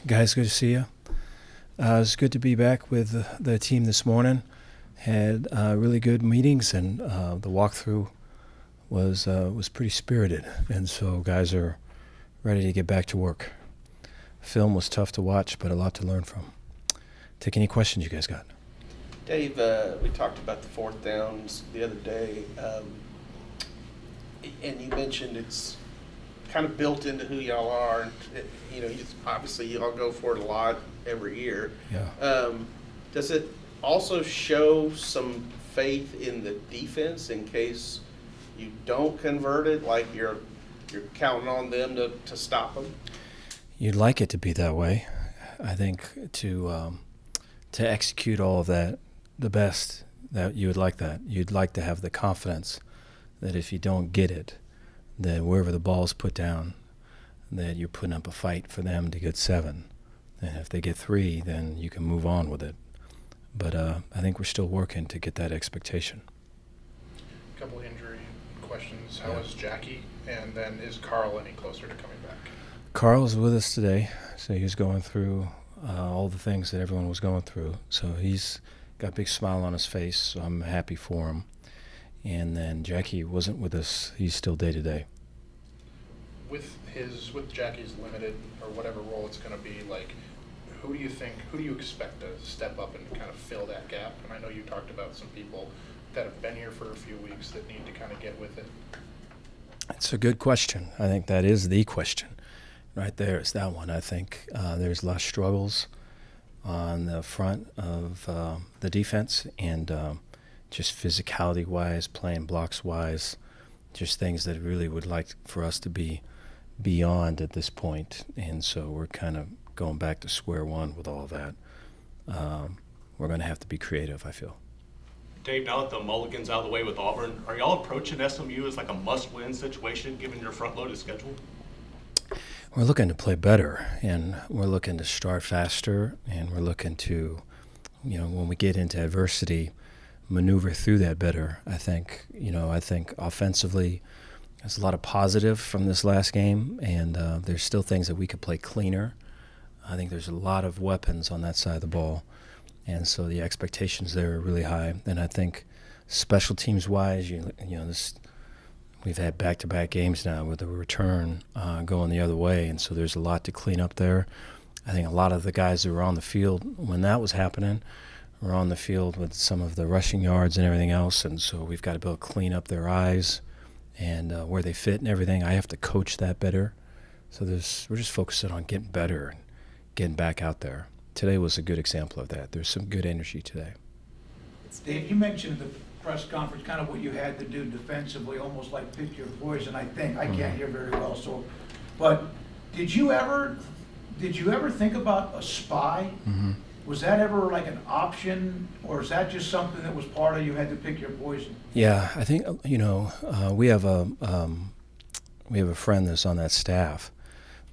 Guys, good to see you. It's good to be back with the team this morning. Had really good meetings, and the walkthrough was pretty spirited. And so guys are ready to get back to work. Film was tough to watch, but a lot to learn from. Take any questions you guys got. Dave, we talked about the fourth downs the other day, and you mentioned it's kind of built into who y'all are. And, obviously y'all go for it a lot every year. Yeah. Does it also show some faith in the defense in case you don't convert it, like you're counting on them to stop them? You'd like it to be that way. I think to execute all of that the best, that you would like that. You'd like to have the confidence that if you don't get it, that wherever the ball's put down, that you're putting up a fight for them to get 7. And if they get 3, then you can move on with it. But I think we're still working to get that expectation. A couple injury questions. How is Jackie? And then is Carl any closer to coming back? Carl's with us today, so he's going through all the things that everyone was going through. So he's got a big smile on his face, so I'm happy for him. And then Jackie wasn't with us. He's still day-to-day. With Jackie's limited or whatever role it's going to be, like, who do you expect to step up and kind of fill that gap? And I know you talked about some people that have been here for a few weeks that need to kind of get with it. It's a good question. I think that is the question. Right there is that one. I think there's less struggles on the front of the defense, and just physicality-wise, playing blocks-wise, just things that really would like for us to be beyond at this point. And so we're kind of going back to square one with all of that. We're going to have to be creative, I feel. Dave, now that the mulligan's out of the way with Auburn, are y'all approaching SMU as like a must-win situation given your front-loaded schedule? We're looking to play better, and we're looking to start faster, and we're looking to, when we get into adversity, maneuver through that better. I think offensively, there's a lot of positive from this last game, and there's still things that we could play cleaner. I think there's a lot of weapons on that side of the ball, and so the expectations there are really high. And I think special teams-wise, we've had back-to-back games now with the return going the other way, and so there's a lot to clean up there. I think a lot of the guys that were on the field when that was happening were on the field with some of the rushing yards and everything else, and so we've got to be able to clean up their eyes and where they fit and everything. I have to coach that better. So we're just focusing on getting better and getting back out there. Today was a good example of that. There's some good energy today. Dave, you mentioned the press conference, kind of what you had to do defensively, almost like pick your poison. I can't hear very well. So, but did you ever think about a spy? Mm-hmm. Was that ever like an option, or is that just something that was part of you had to pick your poison? Yeah, I think we have a friend that's on that staff,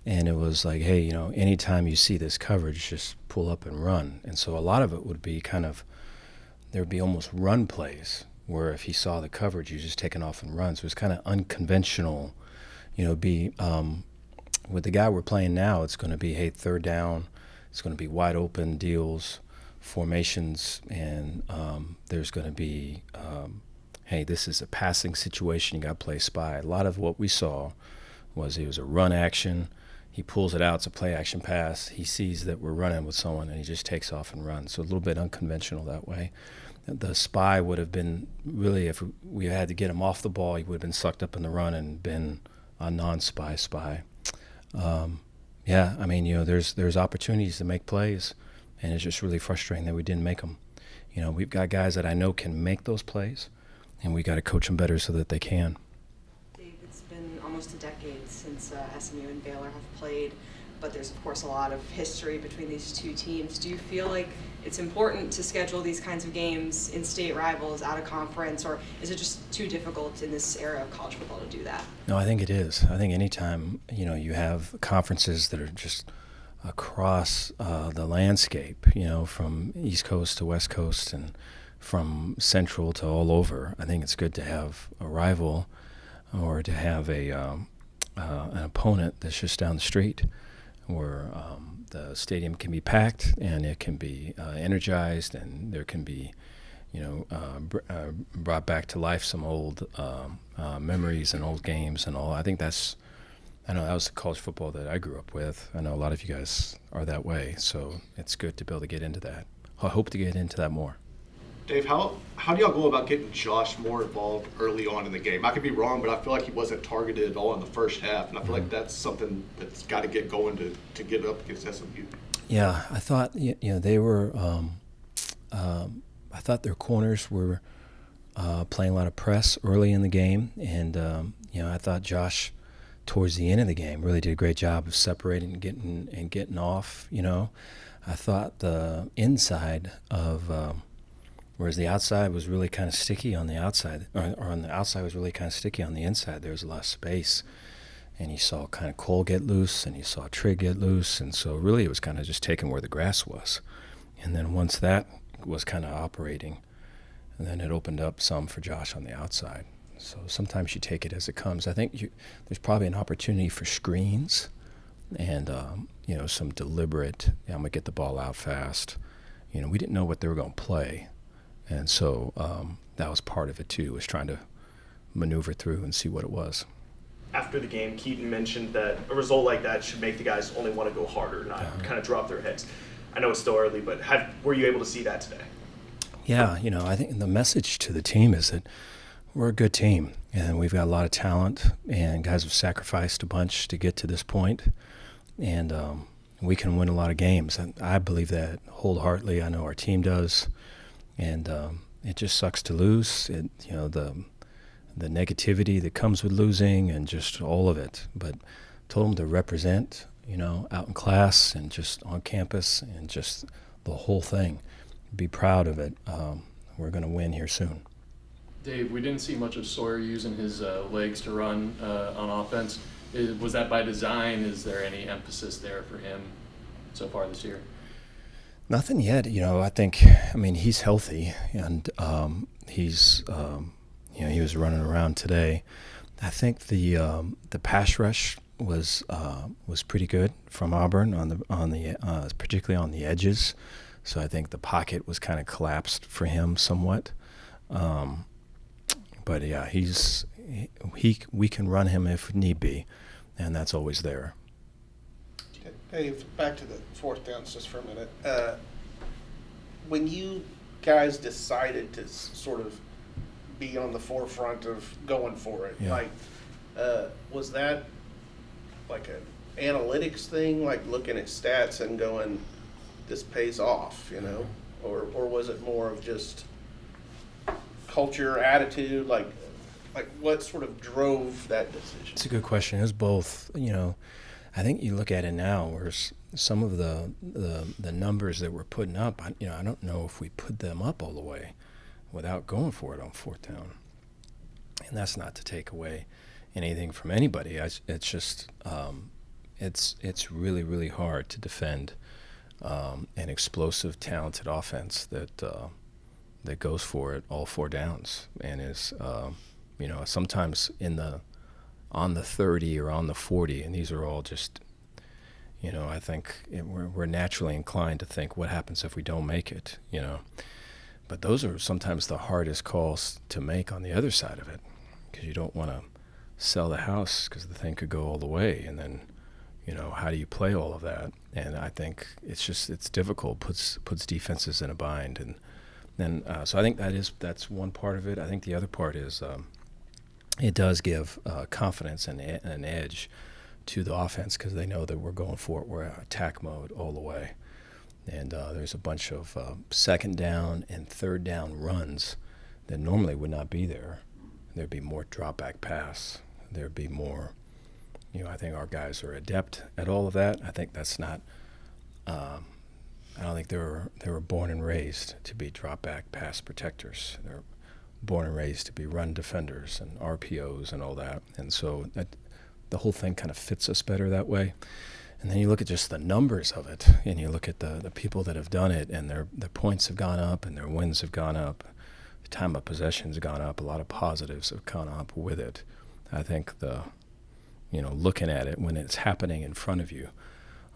and it was like, hey, anytime you see this coverage, just pull up and run. And so a lot of it would be there'd be almost run plays where if he saw the coverage, you just taking off and run. So it's kind of unconventional, with the guy we're playing now, it's going to be, hey, third down. It's going to be wide open deals, formations, and there's going to be, hey, this is a passing situation. You got to play spy. A lot of what we saw was it was a run action. He pulls it out. It's a play action pass. He sees that we're running with someone, and he just takes off and runs. So a little bit unconventional that way. The spy would have been really, if we had to get him off the ball, he would have been sucked up in the run and been a non-spy spy. Yeah, I mean, there's opportunities to make plays, and it's just really frustrating that we didn't make them. We've got guys that I know can make those plays, and we got to coach them better so that they can. Dave, it's been almost a decade since SMU and Baylor have played, but there's, of course, a lot of history between these two teams. Do you feel like it's important to schedule these kinds of games in state rivals, out of conference, or is it just too difficult in this era of college football to do that? No, I think it is. I think anytime, you have conferences that are just across the landscape, from East Coast to West Coast and from Central to all over, I think it's good to have a rival or to have an opponent that's just down the street. where the stadium can be packed and it can be energized, and there can be, brought back to life some old memories and old games and all. I know that was the college football that I grew up with. I know a lot of you guys are that way, so it's good to be able to get into that. I hope to get into that more. Dave, how do y'all go about getting Josh more involved early on in the game? I could be wrong, but I feel like he wasn't targeted at all in the first half, and I feel like that's something that's got to get going to get up against SMU. Yeah, I thought they were. I thought their corners were playing a lot of press early in the game, and I thought Josh, towards the end of the game, really did a great job of separating and getting off. I thought the inside of. Whereas the outside was really kind of sticky on the outside, or on the outside was really kind of sticky on the inside. There was a lot of space, and you saw kind of Cole get loose, and you saw Trigg get loose, and so really it was kind of just taking where the grass was. And then once that was kind of operating, and then it opened up some for Josh on the outside. So sometimes you take it as it comes. I think there's probably an opportunity for screens, and some deliberate. I'm gonna get the ball out fast. We didn't know what they were going to play. And so that was part of it, too, was trying to maneuver through and see what it was. After the game, Keaton mentioned that a result like that should make the guys only want to go harder, not kind of drop their heads. I know it's still early, but were you able to see that today? Yeah, I think the message to the team is that we're a good team, and we've got a lot of talent, and guys have sacrificed a bunch to get to this point, and we can win a lot of games. And I believe that wholeheartedly. I know our team does. And it just sucks to lose. The negativity that comes with losing and just all of it. But told them to represent, out in class and just on campus and just the whole thing. Be proud of it. We're going to win here soon. Dave, we didn't see much of Sawyer using his legs to run on offense. Was that by design? Is there any emphasis there for him so far this year? Nothing yet. I think, he's healthy, and he's, he was running around today. I think the pass rush was pretty good from Auburn on the particularly on the edges. So I think the pocket was kind of collapsed for him somewhat. But yeah, we can run him if need be, and that's always there. Dave, back to the fourth downs just for a minute. When you guys decided to sort of be on the forefront of going for it, was that like an analytics thing, like looking at stats and going, this pays off, or was it more of just culture, attitude, like what sort of drove that decision? It's a good question. It was both, I think you look at it now, where some of the numbers that we're putting up, I don't know if we put them up all the way without going for it on fourth down. And that's not to take away anything from anybody. It's just it's really, really hard to defend an explosive, talented offense that goes for it all four downs and is sometimes on the 30 or on the 40, and these are all just, I think we're naturally inclined to think what happens if we don't make it, But those are sometimes the hardest calls to make on the other side of it, because you don't want to sell the house because the thing could go all the way, and then, how do you play all of that? And I think it's difficult, puts defenses in a bind, and then so I think that's one part of it. I think the other part is. It does give confidence and an edge to the offense because they know that we're going for it. We're in attack mode all the way. And there's a bunch of second down and third down runs that normally would not be there. There'd be more drop back pass. There'd be more, I think our guys are adept at all of that. I think that's not, I don't think they were born and raised to be drop back pass protectors. They're born and raised to be run defenders and RPOs and all that. And so the whole thing kind of fits us better that way. And then you look at just the numbers of it, and you look at the people that have done it, and their points have gone up and their wins have gone up. The time of possession's gone up. A lot of positives have gone up with it. I think looking at it when it's happening in front of you,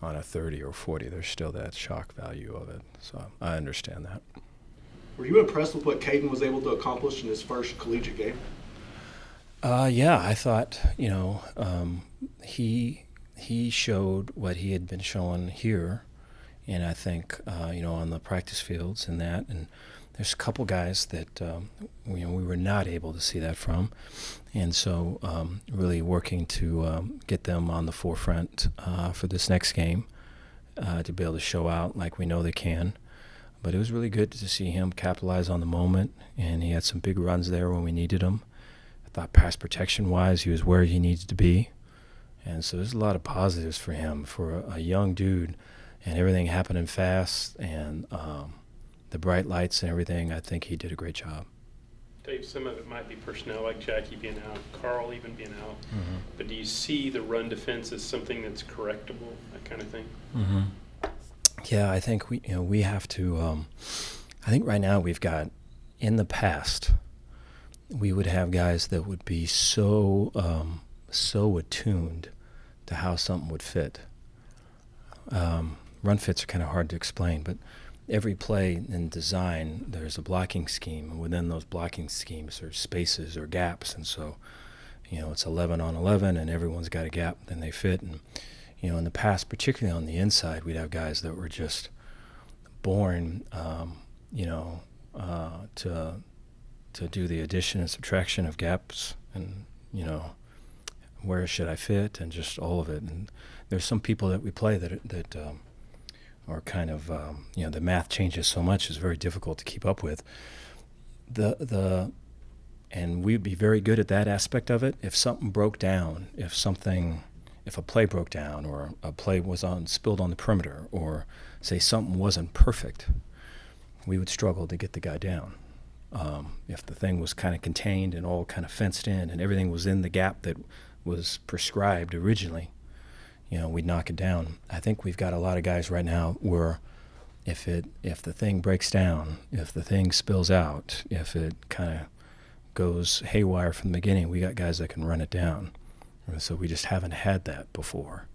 on a 30 or 40. There's still that shock value of it. So I understand that. Were you impressed with what Caden was able to accomplish in his first collegiate game? Yeah, I thought, he showed what he had been showing here, and I think, on the practice fields and that, and there's a couple guys that, we were not able to see that from, and so really working to get them on the forefront for this next game, to be able to show out like we know they can. But it was really good to see him capitalize on the moment, and he had some big runs there when we needed him. I thought pass protection-wise, he was where he needed to be. And so there's a lot of positives for him, for a young dude, and everything happening fast, and the bright lights and everything. I think he did a great job. Dave, some of it might be personnel, like Jackie being out, Carl even being out. Mm-hmm. But do you see the run defense as something that's correctable, that kind of thing? Mm-hmm. Yeah, I think we have to. I think right now we've got, in the past, we would have guys that would be so attuned to how something would fit. Run fits are kind of hard to explain, but every play in design, there's a blocking scheme, and within those blocking schemes there's spaces or gaps, and so it's 11 on 11, and everyone's got a gap, then they fit. And in the past, particularly on the inside, we'd have guys that were just born, to do the addition and subtraction of gaps, and where should I fit, and just all of it. And there's some people that we play that are kind of the math changes so much, it's very difficult to keep up with. And we'd be very good at that aspect of it. If something broke down, if a play broke down, or a play was spilled on the perimeter, or say something wasn't perfect, we would struggle to get the guy down. If the thing was kind of contained and all kind of fenced in, and everything was in the gap that was prescribed originally, we'd knock it down. I think we've got a lot of guys right now where if the thing breaks down, if the thing spills out, if it kind of goes haywire from the beginning, we got guys that can run it down. So we just haven't had that before,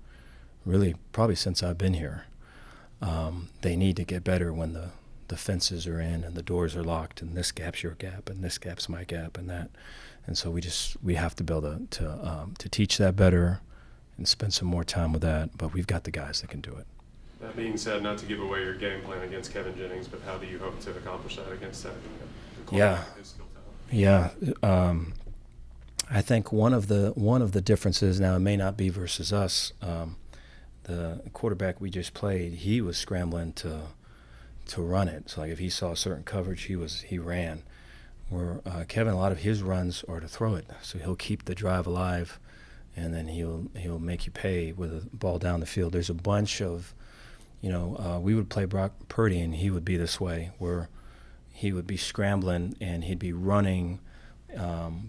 really, probably since I've been here. They need to get better when the fences are in and the doors are locked, and this gap's your gap and this gap's my gap, and that. And so we have to be able to teach that better and spend some more time with that. But we've got the guys that can do it. That being said, not to give away your game plan against Kevin Jennings, but how do you hope to accomplish that against that? Yeah. I think one of the differences, now it may not be versus us, the quarterback we just played, he was scrambling to run it. So like if he saw a certain coverage, he ran. Where Kevin, a lot of his runs are to throw it. So he'll keep the drive alive, and then he'll make you pay with a ball down the field. There's a bunch of, we would play Brock Purdy, and he would be this way, where he would be scrambling and he'd be running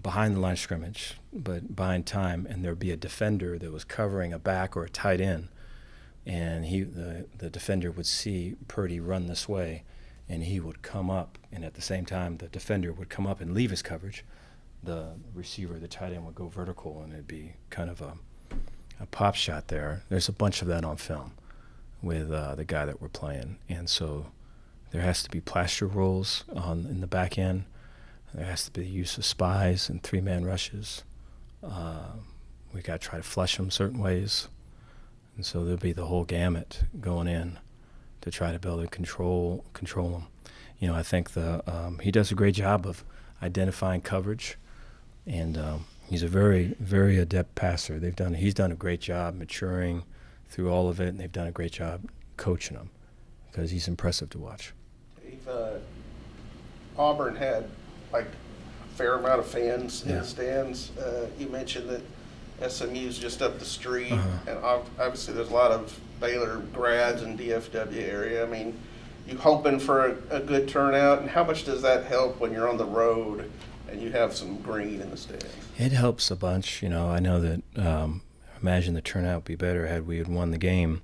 behind the line of scrimmage, but buying time, and there'd be a defender that was covering a back or a tight end, and the defender would see Purdy run this way, and he would come up, and at the same time the defender would come up and leave his coverage. The receiver, the tight end, would go vertical, and it'd be kind of a pop shot there. There's a bunch of that on film with the guy that we're playing, and so there has to be plaster rolls in the back end. There has to be the use of spies and three-man rushes. We got to try to flush them certain ways. And so there'll be the whole gamut going in to try to be able to control them. I think he does a great job of identifying coverage, and he's a very, very adept passer. He's done a great job maturing through all of it, and they've done a great job coaching him because he's impressive to watch. Auburn had a fair amount of fans in the stands. You mentioned that SMU's just up the street, and obviously there's a lot of Baylor grads in DFW area. I mean, you hoping for a good turnout, and how much does that help when you're on the road and you have some green in the stands? It helps a bunch. I know that imagine the turnout would be better had we had won the game,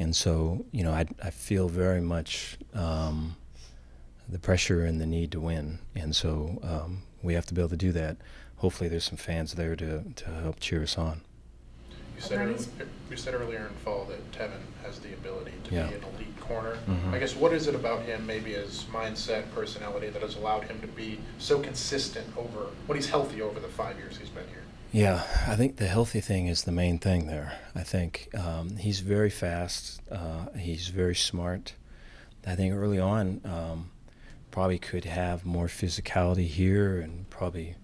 and so I feel very much the pressure and the need to win, and so we have to be able to do that. Hopefully there's some fans there to help cheer us on. You said earlier in fall that Tevin has the ability to Yeah. be an elite corner. Mhm. I guess what is it about him, maybe his mindset, personality, that has allowed him to be so consistent when he's healthy over the 5 years he's been here? Yeah, I think the healthy thing is the main thing there. I think he's very fast. He's very smart. I think early on, probably could have more physicality here and probably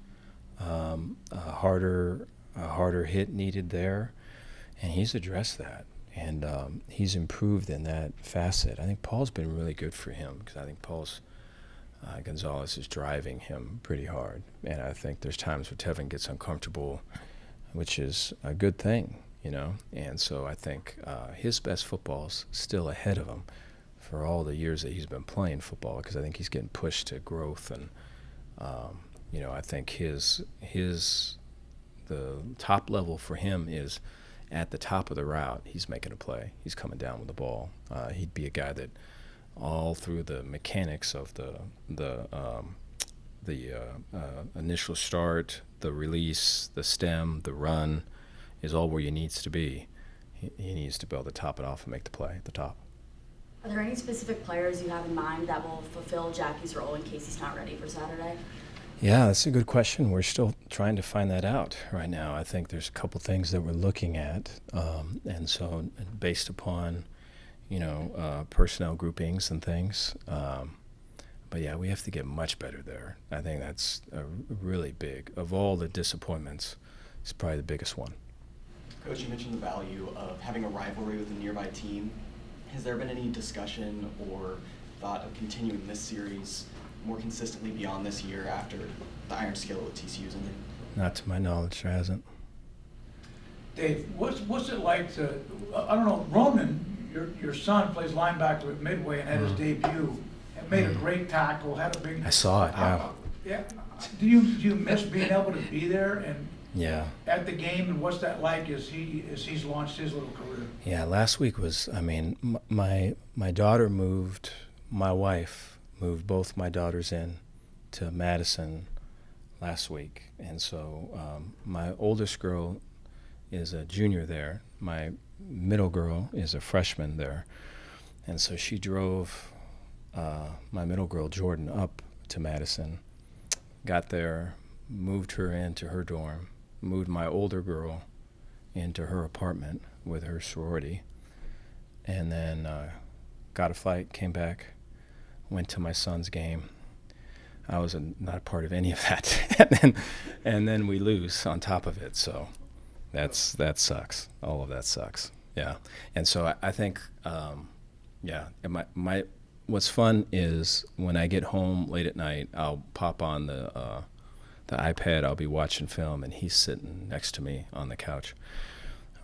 a harder hit needed there. And he's addressed that. And he's improved in that facet. I think Paul's been really good for him because I think Gonzalez is driving him pretty hard. And I think there's times where Tevin gets uncomfortable, which is a good thing, you know. And so I think his best football's still ahead of him for all the years that he's been playing football, because I think he's getting pushed to growth. And, you know, I think the top level for him is at the top of the route. He's making a play. He's coming down with the ball. He'd be a guy that all through the mechanics of the initial start, the release, the stem, the run is all where he needs to be. He needs to be able to top it off and make the play at the top. Are there any specific players you have in mind that will fulfill Jackie's role in case he's not ready for Saturday? Yeah, that's a good question. We're still trying to find that out right now. I think there's a couple things that we're looking at, and so based upon, you know, personnel groupings and things. But yeah, we have to get much better there. I think that's really big. Of all the disappointments, it's probably the biggest one. Coach, you mentioned the value of having a rivalry with a nearby team. Has there been any discussion or thought of continuing this series more consistently beyond this year after the Iron Skillet with TCU's in there? Not to my knowledge, there hasn't. Dave, what's it like to, I don't know, Roman, your son plays linebacker at Midway and had his debut and made a great tackle, had a big. I saw it, yeah. Yeah. Do you miss being able to be there and Yeah. at the game, and what's that like as he's launched his little career? Yeah, last week was, I mean, my daughter moved, my wife moved both my daughters in to Madison last week. And so my oldest girl is a junior there. My middle girl is a freshman there. And so she drove my middle girl, Jordan, up to Madison, got there, moved her into her dorm, moved my older girl into her apartment with her sorority, and then got a flight, came back, went to my son's game. I was not a part of any of that. and then we lose on top of it. So that sucks. All of that sucks. Yeah. And so I think, yeah, my what's fun is when I get home late at night, I'll pop on the iPad, I'll be watching film, and he's sitting next to me on the couch.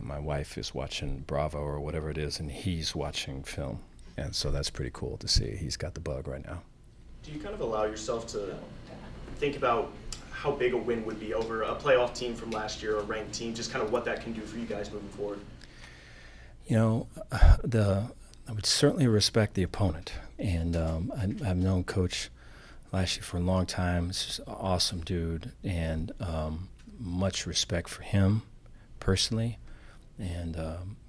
My wife is watching Bravo or whatever it is, and he's watching film. And so that's pretty cool to see. He's got the bug right now. Do you kind of allow yourself to think about how big a win would be over a playoff team from last year, a ranked team, just kind of what that can do for you guys moving forward? You know, I would certainly respect the opponent. And I've known Coach Lashley for a long time. He's just an awesome dude, and much respect for him personally. And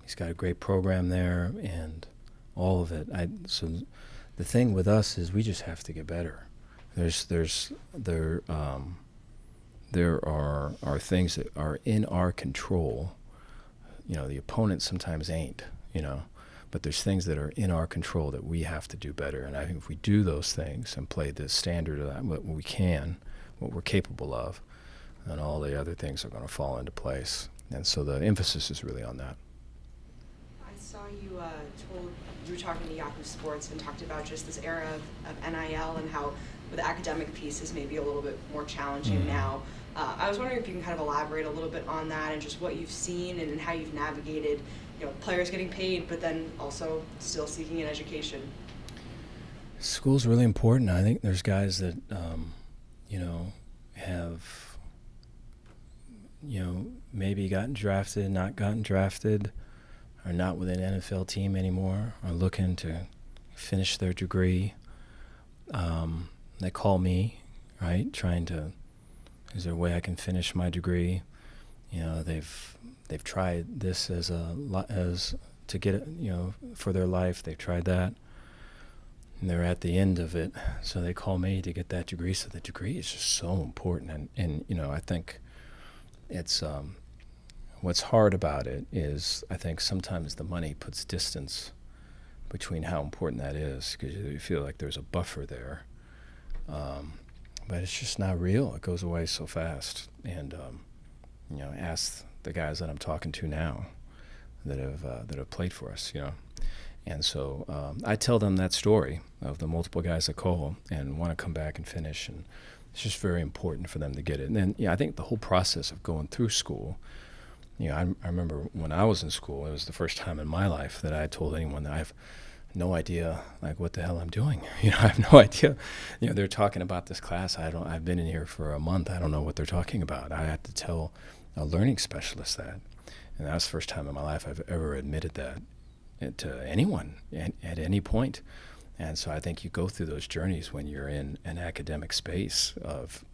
he's got a great program there and all of it. So the thing with us is we just have to get better. There are things that are in our control. You know, the opponent sometimes ain't, you know. But there's things that are in our control that we have to do better. And I think if we do those things and play the standard of that, what we can, what we're capable of, then all the other things are going to fall into place. And so the emphasis is really on that. I saw you you were talking to Yahoo Sports and talked about just this era of NIL and how the academic piece is maybe a little bit more challenging now. I was wondering if you can kind of elaborate a little bit on that and just what you've seen and how you've navigated, you know, players getting paid, but then also still seeking an education. School's really important. I think there's guys that, you know, have, you know, maybe gotten drafted, not gotten drafted, are not with an NFL team anymore, are looking to finish their degree. They call me, right, trying to, is there a way I can finish my degree? they've tried this as to get it, for their life. They've tried that, and they're at the end of it. So they call me to get that degree. So the degree is just so important, and I think it's what's hard about it is I think sometimes the money puts distance between how important that is, because you feel like there's a buffer there. But it's just not real. It goes away so fast. And ask the guys that I'm talking to now that have played for us, And so I tell them that story of the multiple guys that call and want to come back and finish, and it's just very important for them to get it. And then I think the whole process of going through school. I remember when I was in school, it was the first time in my life that I told anyone that I have no idea like what the hell I'm doing. I have no idea. They're talking about this class. I've been in here for a month. I don't know what they're talking about. I had to tell a learning specialist that, and that was the first time in my life I've ever admitted that to anyone at any point. And so I think you go through those journeys when you're in an academic space of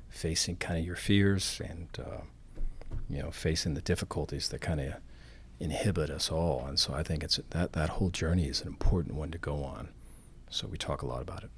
facing kind of your fears and facing the difficulties that kind of inhibit us all. And so I think it's that whole journey is an important one to go on. So we talk a lot about it.